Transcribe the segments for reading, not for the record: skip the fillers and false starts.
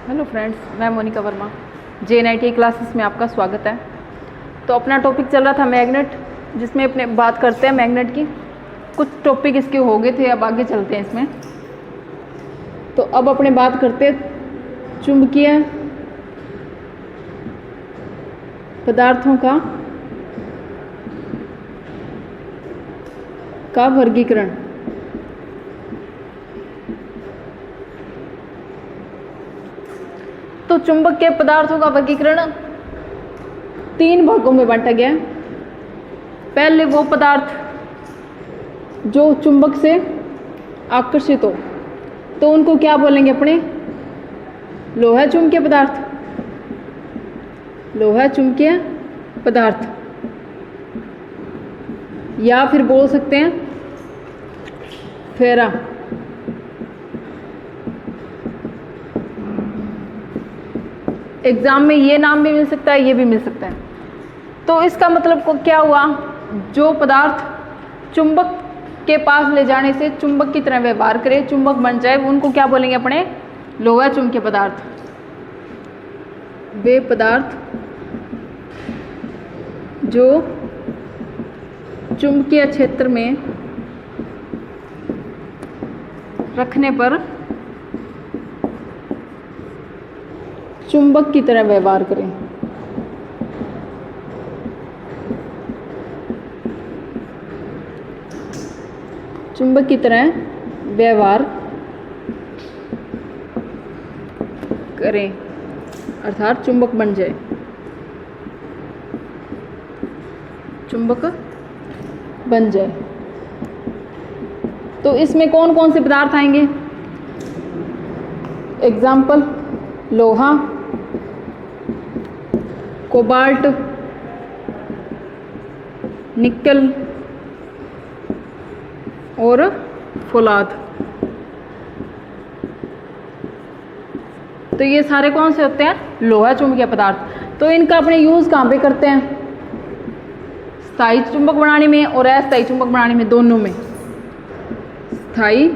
Hello friends, मैं Monika Verma. JNIT classes में आपका स्वागत है। तो अपना टॉपिक चल रहा था मैग्नेट, जिसमें अपने बात करते हैं मैग्नेट की। कुछ टॉपिक इसके हो गए थे, अब आगे चलते हैं इसमें। तो अब अपने बात करते हैं चुंबकीय पदार्थों का वर्गीकरण। तो चुंबक के पदार्थों का वर्गीकरण 3 भागों में बांटा गया है। पहले वो पदार्थ जो चुंबक से आकर्षित हो, तो उनको क्या बोलेंगे अपने? लोहा चुंबकीय पदार्थ। लोहा चुंबकीय पदार्थ, या फिर बोल सकते हैं फेरा। एग्जाम में ये नाम भी मिल सकता है, ये भी मिल सकता है। तो इसका मतलब को क्या हुआ? जो पदार्थ चुंबक के पास ले जाने से चुंबक की तरह व्यवहार करे, चुंबक बन जाए, उनको क्या बोलेंगे अपने? लोहा चुंबकीय पदार्थ। वे पदार्थ जो चुंबकीय क्षेत्र में रखने पर चुंबक की तरह व्यवहार करें। चुंबक की तरह व्यवहार करें, अर्थात चुंबक बन जाए, चुंबक बन जाए। तो इसमें कौन कौन से पदार्थ आएंगे? एग्जाम्पल: लोहा, कोबाल्ट, निकल और फौलाद। तो ये सारे कौन से होते हैं? लोहा चुंबकीय पदार्थ। तो इनका अपने यूज कहाँ पे करते हैं? स्थायी चुंबक बनाने में और अस्थायी चुंबक बनाने में, दोनों में। स्थायी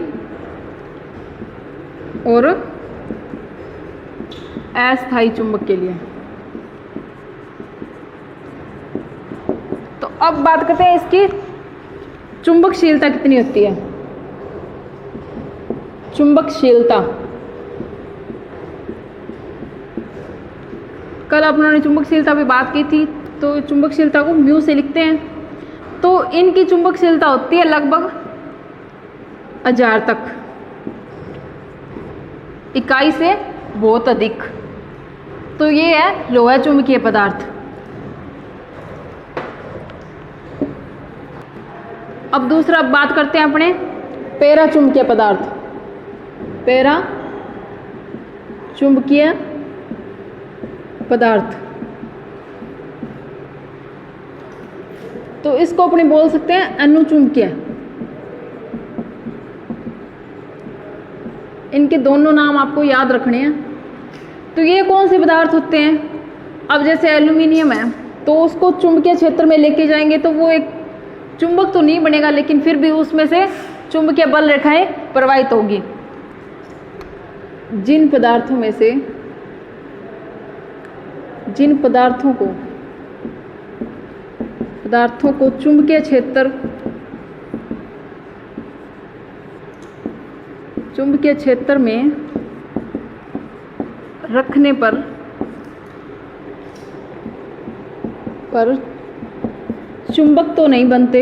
और अस्थायी चुंबक के लिए। तो अब बात करते हैं इसकी चुंबकशीलता कितनी होती है। चुंबकशीलता, कल अपनों ने चुंबकशीलता पे बात की थी। तो चुंबकशीलता को म्यू से लिखते हैं। तो इनकी चुंबकशीलता होती है लगभग 1000 तक, इकाई से बहुत अधिक। तो ये है लोहा चुंबकीय पदार्थ। अब दूसरा बात करते हैं अपने पैरा चुंबकीय पदार्थ। पैरा चुंबकीय पदार्थ, तो इसको अपने बोल सकते हैं अनुचुंबकीय। इनके दोनों नाम आपको याद रखने हैं। तो ये कौन से पदार्थ होते हैं? अब जैसे एल्यूमिनियम है, तो उसको चुंबकीय क्षेत्र में लेके जाएंगे तो वो एक चुंबक तो नहीं बनेगा, लेकिन फिर भी उसमें से चुंबकीय बल रेखाएं प्रवाहित होगी। जिन पदार्थों को चुंबकीय क्षेत्र में रखने पर चुंबक तो नहीं बनते,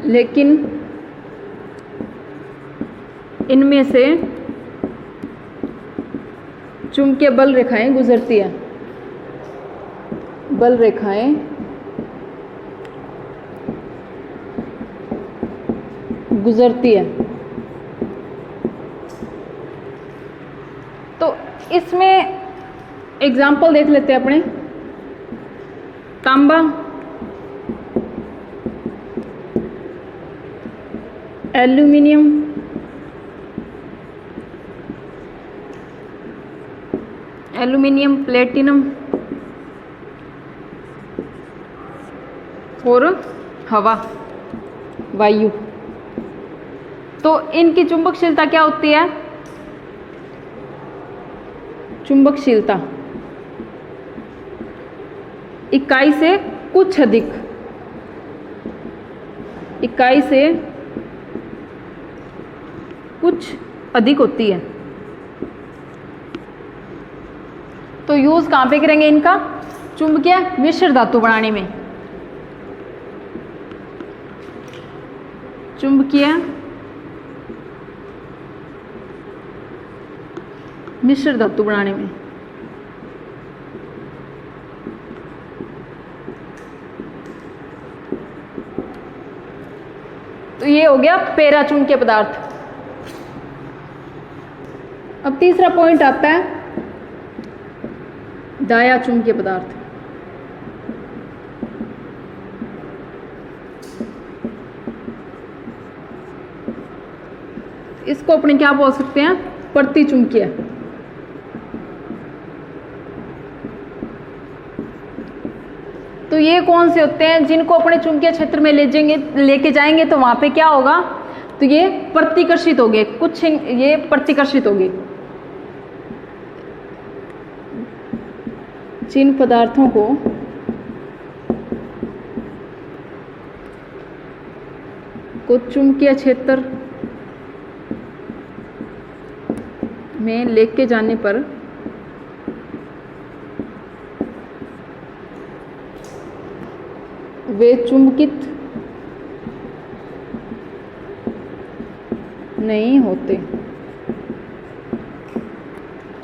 लेकिन इनमें से चुंबकीय बल रेखाएं गुजरती है। बल रेखाएं गुजरती है। तो इसमें एग्जाम्पल देख लेते हैं अपने। तांबा, एल्यूमिनियम, प्लेटिनम और हवा, वायु। तो इनकी चुंबकशीलता क्या होती है? चुंबकशीलता इकाई से कुछ अधिक, इकाई से कुछ अधिक होती है। तो यूज कहां पे करेंगे इनका? चुंबकीय मिश्र धातु बनाने में। चुंबकीय मिश्र धातु बनाने में। तो ये हो गया पैरा चुंबकीय पदार्थ। अब तीसरा पॉइंट आता है डाया चुंबकीय पदार्थ। इसको अपने क्या बोल सकते हैं? प्रतिचुंबकीय। तो ये कौन से होते हैं जिनको अपने चुंबकीय क्षेत्र में लेके जाएंगे तो वहां पे क्या होगा? तो ये प्रतिकर्षित हो गए, कुछ ये प्रतिकर्षित हो गए। जिन पदार्थों को चुंबकीय क्षेत्र में लेके जाने पर वे चुंबकित नहीं होते,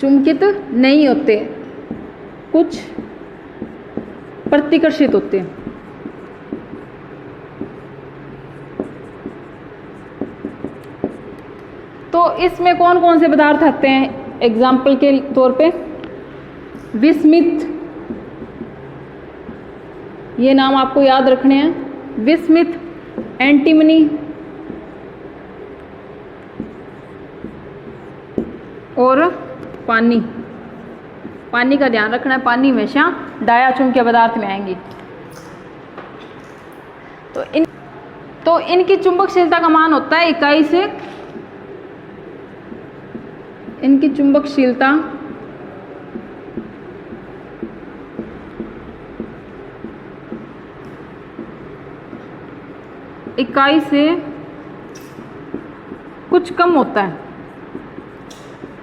चुंबकित नहीं होते, कुछ प्रतिकर्षित होते हैं। तो इसमें कौन कौन से पदार्थ आते हैं? एग्जाम्पल के तौर पे विस्मित, ये नाम आपको याद रखने हैं। विस्मित, एंटीमनी और पानी। पानी का ध्यान रखना है, पानी हमेशा डाया चुंबकीय पदार्थ में आएंगे। तो इनकी चुंबकशीलता का मान होता है इकाई से, इनकी चुंबकशीलता इकाई से कुछ कम होता है,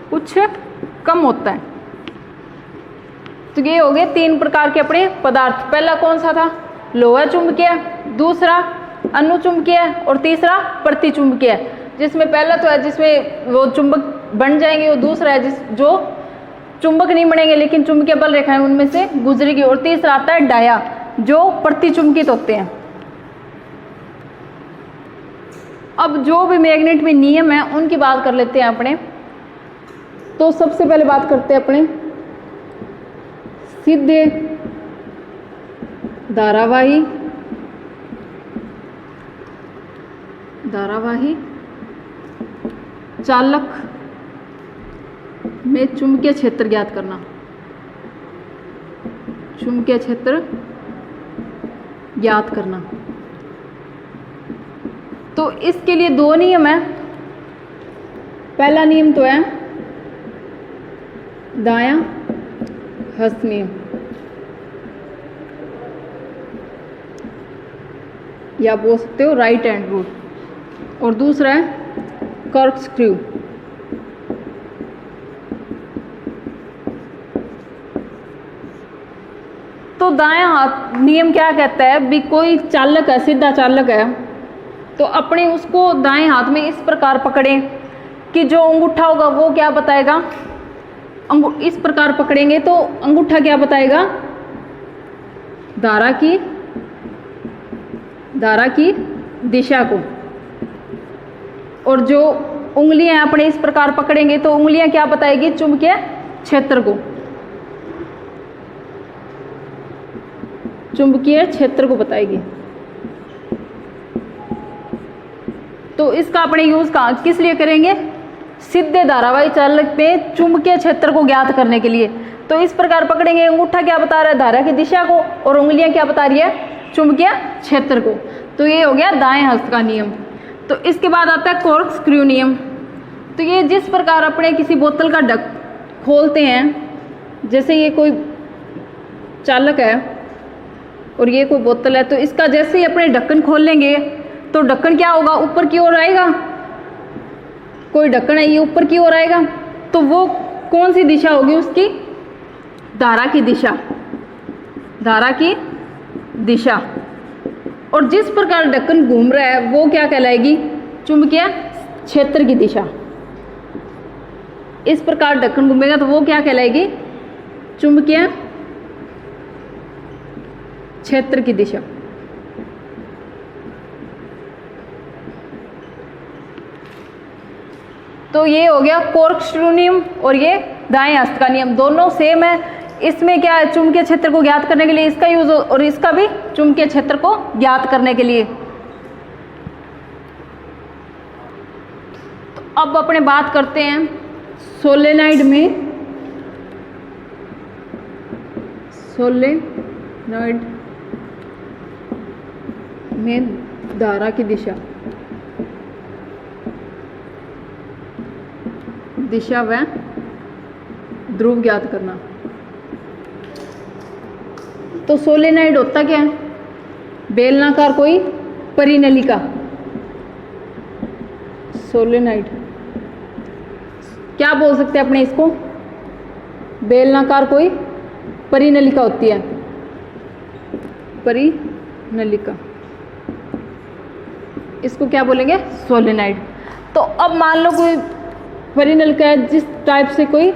कुछ कम होता है। तो ये हो गए तीन प्रकार के अपने पदार्थ। पहला कौन सा था? लोहा चुंबकीय, दूसरा अनुचुंबकीय और तीसरा प्रतिचुंबकीय। जिसमें पहला तो है जिसमें वो चुंबक बन जाएंगे, वो दूसरा है जो चुंबक नहीं बनेंगे लेकिन चुंबकीय बल रेखाएं उनमें से गुजरेगी, और तीसरा आता है डाया जो प्रतिचुंबकित होते हैं। अब जो भी मैग्नेट में नियम है उनकी बात कर लेते हैं अपने। तो सबसे पहले बात करते हैं अपने सीधे धारावाही चालक में चुंबकीय क्षेत्र ज्ञात करना। चुंबकीय क्षेत्र ज्ञात करना। तो इसके लिए दो नियम है। पहला नियम तो है दायां हस्त नियम, या आप बोल सकते हो राइट हैंड रूल, और दूसरा है कॉर्कस्क्रू। तो दायां हाथ नियम क्या कहता है? भी कोई चालक है, सीधा चालक है, तो अपने उसको दाएं हाथ में इस प्रकार पकड़ें कि जो अंगूठा होगा वो क्या बताएगा? इस प्रकार पकड़ेंगे तो अंगूठा क्या बताएगा? धारा की दिशा को। और जो उंगलियां अपने इस प्रकार पकड़ेंगे तो उंगलियां क्या बताएगी? चुंबकीय क्षेत्र को, चुंबकीय क्षेत्र को बताएगी। तो इसका अपने यूज किस लिए करेंगे? सीधे धारावाही चालक में चुंबकीय क्षेत्र को ज्ञात करने के लिए। तो इस प्रकार पकड़ेंगे, अंगूठा क्या बता रहा है? धारा की दिशा को, और उंगलियां क्या बता रही है? चुंबकीय क्षेत्र को। तो ये हो गया दाएं हस्त का नियम। तो इसके बाद आता है कॉर्क स्क्रू नियम। तो ये जिस प्रकार अपने किसी बोतल का ढक खोलते हैं, जैसे ये कोई चालक है और ये कोई बोतल है, तो इसका जैसे ही अपने ढक्कन खोल लेंगे तो ढक्कन क्या होगा, ऊपर की ओर आएगा। कोई ढक्कन है ये ऊपर की ओर आएगा, तो वो कौन सी दिशा होगी उसकी, धारा की दिशा, धारा की दिशा। और जिस प्रकार ढक्कन घूम रहा है वो क्या कहलाएगी, चुंबकीय क्षेत्र की दिशा। इस प्रकार ढक्कन घूमेगा तो वो क्या कहलाएगी, चुंबकीय क्षेत्र की दिशा। तो ये हो गया कॉर्क स्क्रू नियम और ये दाएं हस्त का नियम, दोनों सेम है। इसमें क्या है, चुंबकीय क्षेत्र को ज्ञात करने के लिए इसका यूज और इसका भी चुंबकीय क्षेत्र को ज्ञात करने के लिए। तो अब अपने बात करते हैं सोलेनॉइड में, सोलेनॉइड में धारा की दिशा, दिशा व ध्रुव ज्ञात करना। तो सोलेनॉइड होता क्या है, बेलनाकार कोई परिनलिका। सोलेनॉइड क्या बोल सकते हैं अपने इसको, बेलनाकार कोई परिनलिका होती है, परिनलिका, इसको क्या बोलेंगे, सोलेनॉइड। तो अब मान लो कोई परिनलिका है, जिस टाइप से कोई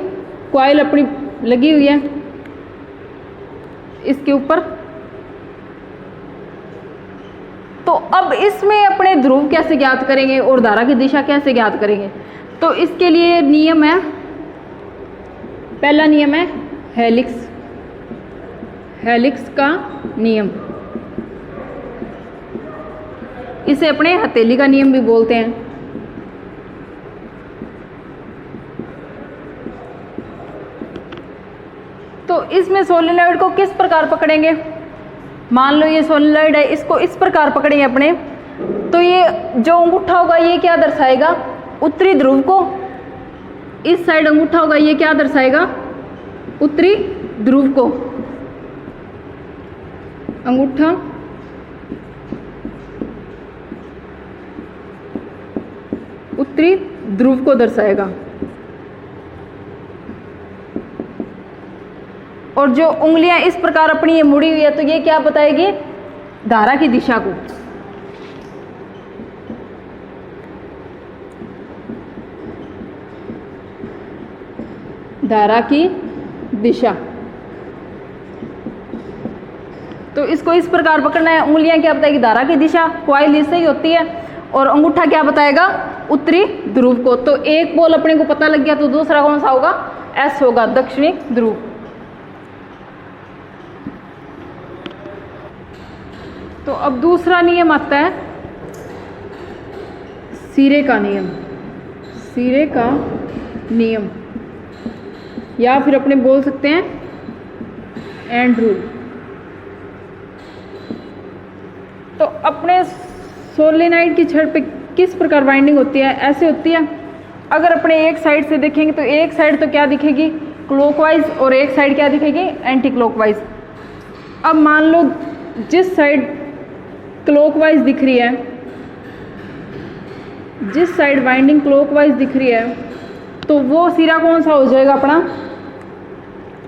कॉइल अपनी लगी हुई है इसके ऊपर, तो अब इसमें अपने ध्रुव कैसे ज्ञात करेंगे और धारा की दिशा कैसे ज्ञात करेंगे। तो इसके लिए नियम है, पहला नियम है हेलिक्स, हेलिक्स का नियम, इसे अपने हथेली का नियम भी बोलते हैं। तो इसमें सोलेनॉइड को किस प्रकार पकड़ेंगे, मान लो ये सोलेनॉइड है, इसको इस प्रकार पकड़ेंगे अपने, तो ये जो अंगूठा होगा ये क्या दर्शाएगा, उत्तरी ध्रुव को। इस साइड अंगूठा होगा ये क्या दर्शाएगा, उत्तरी ध्रुव को। अंगूठा उत्तरी ध्रुव को दर्शाएगा और जो उंगलियां इस प्रकार अपनी ये मुड़ी हुई है तो ये क्या बताएगी, धारा की दिशा को। धारा की दिशा। तो इसको इस प्रकार पकड़ना है, उंगलियां क्या बताएगी, धारा की दिशा, कॉइल इससे ही होती है, और अंगूठा क्या बताएगा, उत्तरी ध्रुव को। तो एक पोल अपने को पता लग गया, तो दूसरा कौन सा होगा, एस होगा, दक्षिणी ध्रुव। तो अब दूसरा नियम आता है सिरे का नियम, सिरे का नियम, या फिर अपने बोल सकते हैं एंड रूल। तो अपने सोलेनॉइड की छड़ पे किस प्रकार वाइंडिंग होती है, ऐसे होती है। अगर अपने एक साइड से देखेंगे तो एक साइड तो क्या दिखेगी, क्लॉकवाइज, और एक साइड क्या दिखेगी, एंटी क्लॉकवाइज। अब मान लो जिस साइड क्लॉकवाइज दिख रही है, जिस साइड वाइंडिंग क्लॉकवाइज दिख रही है, तो वो सिरा कौन सा हो जाएगा अपना,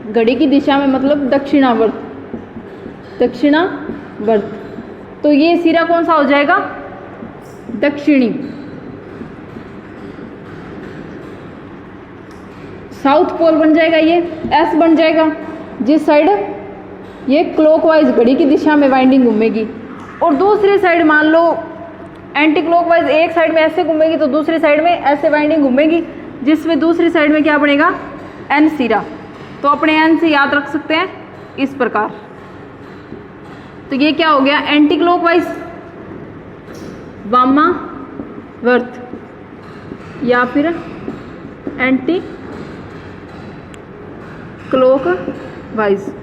घड़ी की दिशा में, मतलब दक्षिणावर्त, दक्षिणावर्त। तो ये सिरा कौन सा हो जाएगा, दक्षिणी। साउथ पोल बन जाएगा, ये एस बन जाएगा, जिस साइड ये क्लॉकवाइज घड़ी की दिशा में वाइंडिंग घूमेगी। और दूसरी साइड मान लो एंटी क्लॉकवाइज, एक साइड में ऐसे घूमेगी तो दूसरी साइड में ऐसे वाइंडिंग घूमेगी, जिसमें दूसरी साइड में क्या बनेगा, एन सिरा। तो अपने एन से याद रख सकते हैं इस प्रकार। तो ये क्या हो गया, एंटी क्लॉकवाइज वामावर्त, या फिर एंटी क्लॉकवाइज।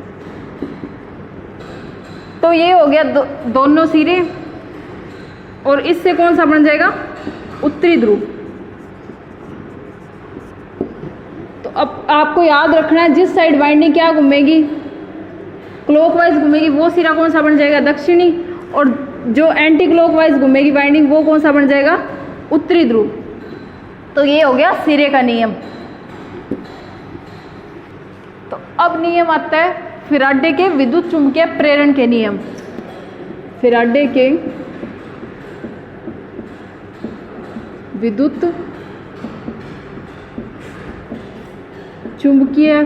तो ये हो गया दोनों सिरे। और इससे कौन सा बन जाएगा, उत्तरी ध्रुव। तो अब आपको याद रखना है जिस साइड वाइंडिंग क्या घूमेगी, क्लॉकवाइज घूमेगी, वो सिरा कौन सा बन जाएगा, दक्षिणी, और जो एंटी क्लॉकवाइज घूमेगी वाइंडिंग वो कौन सा बन जाएगा, उत्तरी ध्रुव। तो ये हो गया सिरे का नियम। तो अब नियम आता है फैराडे के विद्युत चुंबकीय प्रेरण के नियम। फैराडे के विद्युत चुंबकीय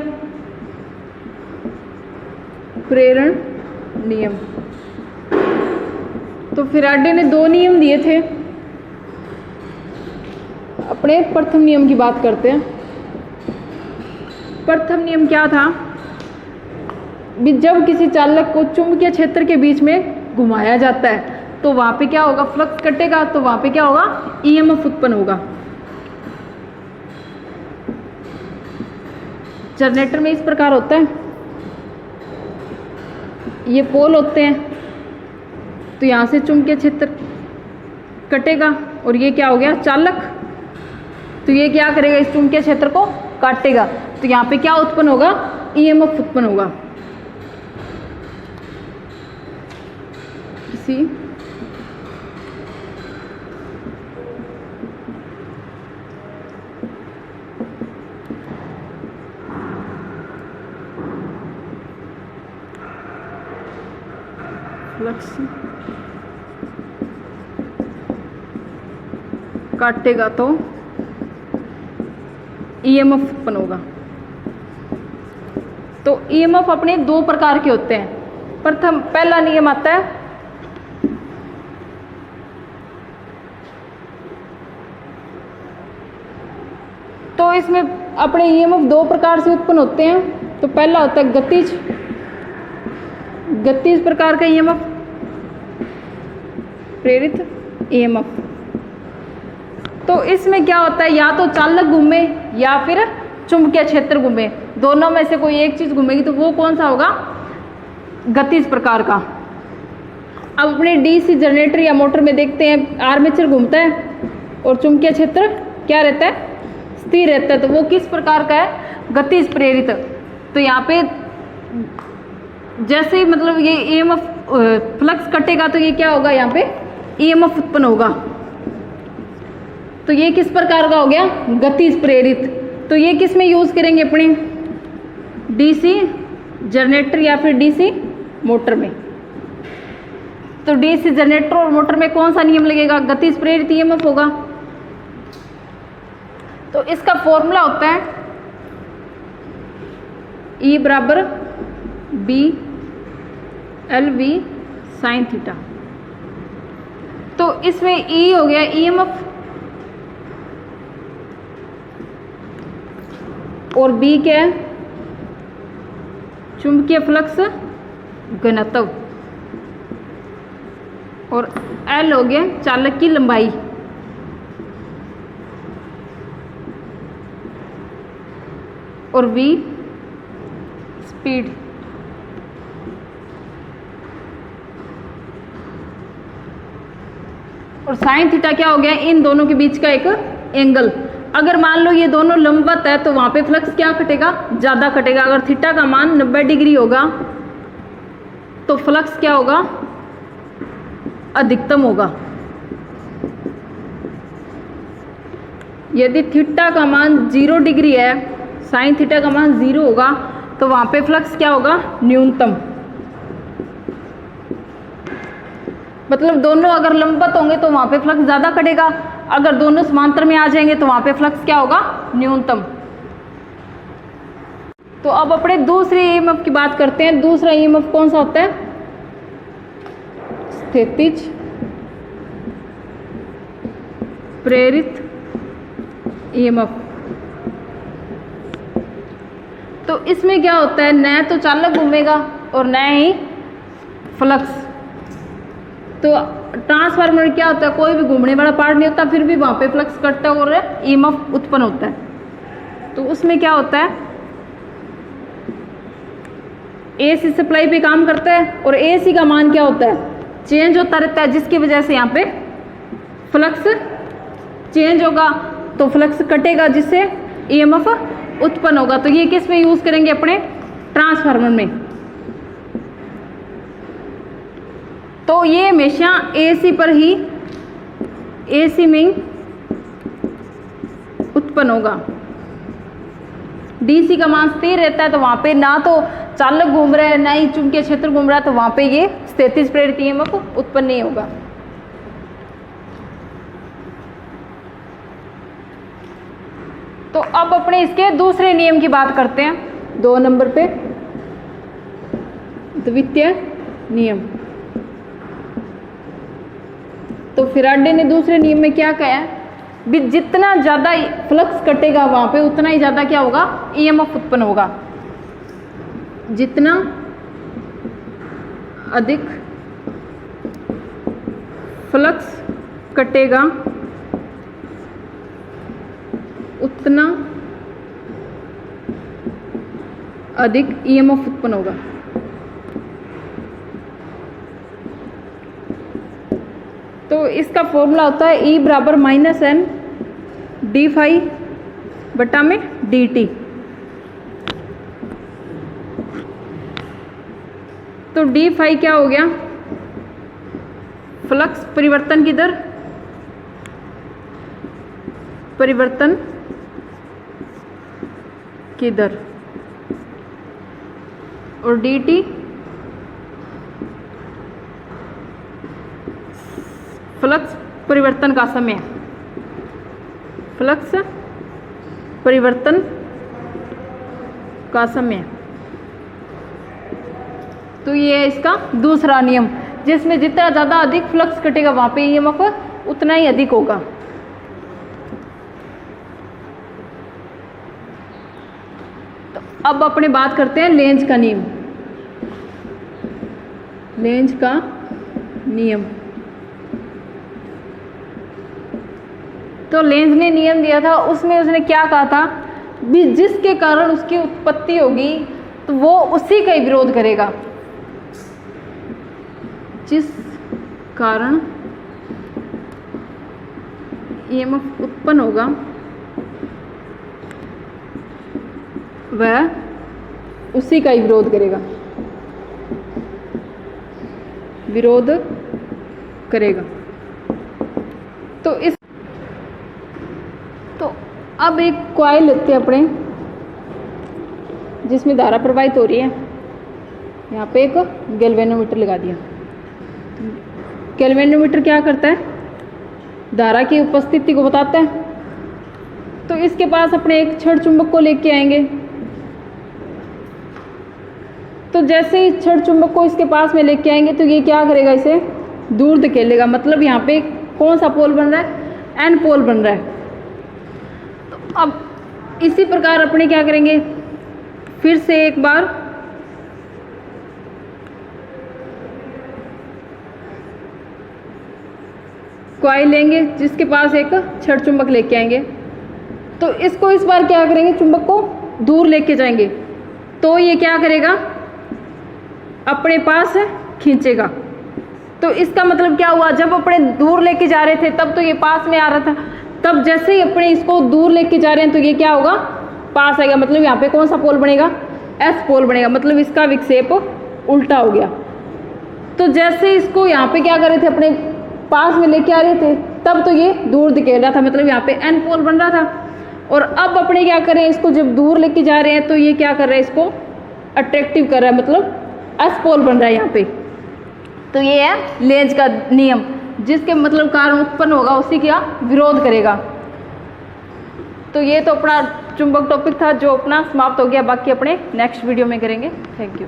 प्रेरण नियम। तो फैराडे ने दो नियम दिए थे। अपने प्रथम नियम की बात करते हैं। प्रथम नियम क्या था, जब किसी चालक को चुंबकीय क्षेत्र के बीच में घुमाया जाता है तो वहां पे क्या होगा, फ्लक्स कटेगा, तो वहां पे क्या होगा, ईएमएफ उत्पन्न होगा। जनरेटर में इस प्रकार होता है, ये पोल होते हैं, तो यहां से चुंबकीय क्षेत्र कटेगा और ये क्या हो गया, चालक, तो ये क्या करेगा, इस चुंबकीय क्षेत्र को काटेगा, तो यहाँ पे क्या उत्पन्न होगा, ईएमएफ उत्पन्न होगा। किसी फ्लक्स काटेगा तो ईएमएफ उत्पन्न होगा। तो ईएमएफ अपने दो प्रकार के होते हैं। प्रथम पहला नियम आता है तो इसमें अपने ईएमएफ दो प्रकार से उत्पन्न होते हैं। तो पहला होता है गतिज प्रकार का ईएमएफ, प्रेरित ईएमएफ। तो इसमें क्या होता है, या तो चालक घूमे या फिर चुंबकीय क्षेत्र घूमे, दोनों में से कोई एक चीज घूमेगी, तो वो कौन सा होगा, गतिज प्रकार का। अब अपने डीसी जनरेटर या मोटर में देखते हैं, आर्मेचर घूमता है और चुंबकीय क्षेत्र क्या रहता है, स्थिर रहता है, तो वो किस प्रकार का है, गतिज प्रेरित। तो यहाँ पे जैसे मतलब ये ईएमएफ फ्लक्स कटेगा तो ये क्या होगा, यहाँ पे ईएमएफ उत्पन्न होगा। तो ये किस प्रकार का हो गया, गतिज प्रेरित। तो ये किस में यूज करेंगे, अपने डीसी जनरेटर या फिर डीसी मोटर में। तो डीसी जनरेटर और मोटर में कौन सा नियम लगेगा, गतिज प्रेरित ईएमएफ होगा। तो इसका फॉर्मूला होता है E बराबर B L V sine theta. तो इसमें E हो गया ईएमएफ और B क्या है, चुंबकीय फ्लक्स घनत्व, और L हो गया चालक की लंबाई। और V स्पीड। और साइन थीटा क्या हो गया, इन दोनों के बीच का एक एंगल। अगर मान लो ये दोनों लंबवत है तो वहां पे फ्लक्स क्या कटेगा, ज्यादा कटेगा। अगर थीटा का मान 90 डिग्री होगा तो फ्लक्स क्या होगा, अधिकतम होगा। यदि थीटा का मान 0 डिग्री है, साइन थीटा का मान 0 होगा, तो वहां पे फ्लक्स क्या होगा, न्यूनतम। मतलब दोनों अगर लंबवत होंगे तो वहां पे फ्लक्स ज्यादा कटेगा, अगर दोनों समांतर में आ जाएंगे तो वहां पे फ्लक्स क्या होगा, न्यूनतम। तो अब अपने दूसरे ईएमएफ की बात करते हैं। दूसरा ईएमएफ कौन सा होता है, स्थितिज प्रेरित ईएमएफ। तो इसमें क्या होता है, न तो चालक घूमेगा और न ही फ्लक्स। तो ट्रांसफार्मर क्या होता है, कोई भी घूमने वाला पार्ट नहीं होता, फिर भी वहां पे फ्लक्स कटता है और ईएमएफ उत्पन्न होता है। तो उसमें क्या होता है, एसी सप्लाई पे काम करता है और एसी का मान क्या होता है, चेंज होता रहता है, जिसकी वजह से यहाँ पे फ्लक्स चेंज होगा तो फ्लक्स कटेगा, जिससे ईएमएफ उत्पन्न होगा। तो ये किस में यूज करेंगे? अपने ट्रांसफार्मर में। तो ये हमेशा एसी पर ही, एसी में उत्पन्न होगा। डीसी का मान स्थिर रहता है, तो वहां पे ना तो चालक घूम रहा है ना ही चुंबकीय क्षेत्र घूम रहा है, तो वहां पे ये स्थितिज प्रेरित ईएमएफ उत्पन्न नहीं होगा। तो अब अपने इसके दूसरे नियम की बात करते हैं, 2 नंबर पे द्वितीय नियम। तो फैराडे ने दूसरे नियम में क्या कहा है? भी जितना ज्यादा फ्लक्स कटेगा वहां पे उतना ही ज्यादा क्या होगा? ईएमएफ उत्पन्न होगा। जितना अधिक फ्लक्स कटेगा उतना अधिक ईएमएफ उत्पन्न होगा। तो इसका फॉर्मूला होता है E बराबर -N डी फाई बटा में dt। तो डी फाई क्या हो गया? फ्लक्स परिवर्तन की दर, परिवर्तन की दर, और dt फ्लक्स परिवर्तन का समय, फ्लक्स परिवर्तन का समय। तो ये है इसका दूसरा नियम, जिसमें जितना ज़्यादा अधिक फ्लक्स कटेगा वहां पे ईएमएफ उतना ही अधिक होगा। तो अब अपने बात करते हैं लेंज का नियम। लेंज का नियम। तो लेंज ने नियम दिया था, उसमें उसने क्या कहा था? भी जिसके कारण उसकी उत्पत्ति होगी तो वो उसी का ही विरोध करेगा। जिस कारण ईएमएफ उत्पन्न होगा वह उसी का ही विरोध करेगा, विरोध करेगा। तो इस अब एक कॉइल लेते हैं अपने, जिसमें धारा प्रवाहित हो रही है। यहाँ पे एक गैल्वेनोमीटर लगा दिया। गैल्वेनोमीटर क्या करता है? धारा की उपस्थिति को बताता है। तो इसके पास अपने एक छड़ चुंबक को लेके आएंगे। तो जैसे ही छड़ चुंबक को इसके पास में लेके आएंगे तो ये क्या करेगा? इसे दूर धकेलेगा। मतलब यहाँ पे कौन सा पोल बन रहा है? एन पोल बन रहा है। अब इसी प्रकार अपने क्या करेंगे? फिर से एक बार कॉइल लेंगे, जिसके पास एक छड़ चुंबक लेके आएंगे। तो इसको इस बार क्या करेंगे? चुंबक को दूर लेके जाएंगे। तो ये क्या करेगा? अपने पास खींचेगा। तो इसका मतलब क्या हुआ? जब अपने दूर लेके जा रहे थे तब तो ये पास में आ रहा था, तब जैसे ही अपने इसको दूर लेके जा रहे हैं तो ये क्या होगा? पास आएगा। मतलब यहाँ पे कौन सा पोल बनेगा? एस पोल बनेगा। मतलब इसका विक्षेप उल्टा हो गया। तो जैसे इसको यहाँ पे क्या कर रहे थे? अपने पास में लेके आ रहे थे, तब तो ये दूर धकेल रहा था। मतलब यहाँ पे एन पोल बन रहा था। और अब अपने क्या करें? इसको जब दूर लेके जा रहे हैं तो ये क्या कर रहा है? इसको अट्रैक्टिव कर रहा है। मतलब एस पोल बन रहा है यहाँ पे। तो ये है लेंज का नियम, जिसके मतलब कारण उत्पन्न होगा उसी का विरोध करेगा। तो ये तो अपना चुंबक टॉपिक था जो अपना समाप्त हो गया। बाकी अपने नेक्स्ट वीडियो में करेंगे। Thank you.